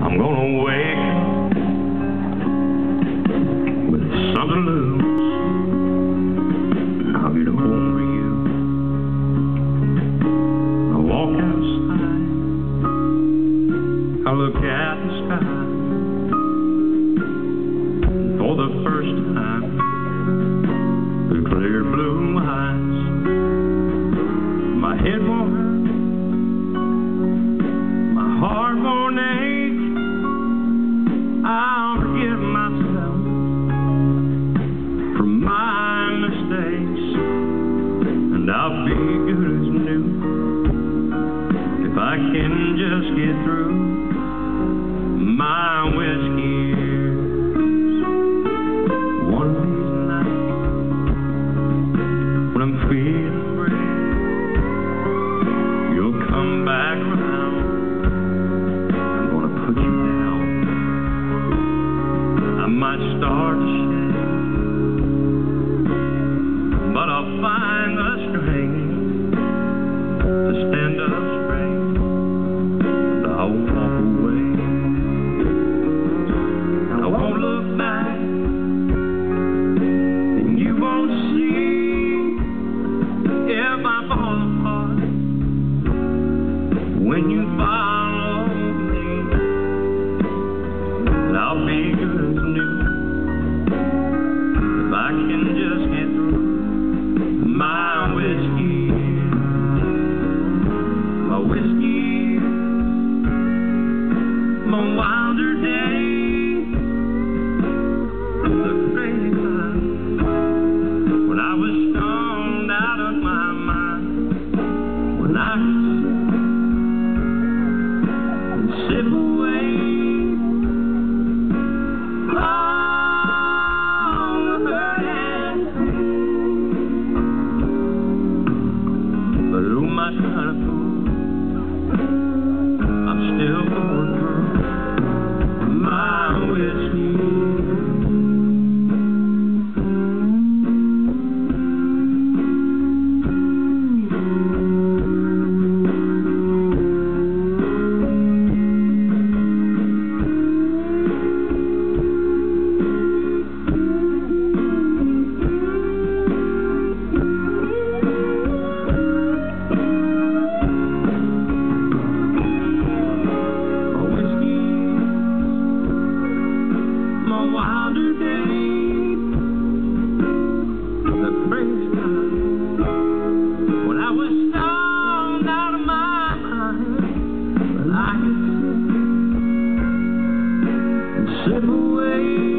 I'm gonna wake with something loose. I'll get home to you. I walk outside, I look at the sky. For the first time, the clear blue eyes. My head won't hurt, my heart won't ache. I'll forgive myself for my mistakes, and I'll be good as new if I can just get through my whiskey years. One of these nights when I'm feeling brave, you'll come back around. I'm gonna put you down. I might start to shake, but I'll find the strength to stand up straight, and I'll walk away. And I won't look back, and you won't see if I fall apart when you follow me. And I'll be good as new if I can just get through my whiskey, my wilder days, the crazy time when I was stoned out of my mind, when I could sit and sip away all the hurt and pain. But who am I trying to fool? I'm still going through my whiskey. Wilder days, the crazy time when I was stoned out of my mind, but I could sit and slip away.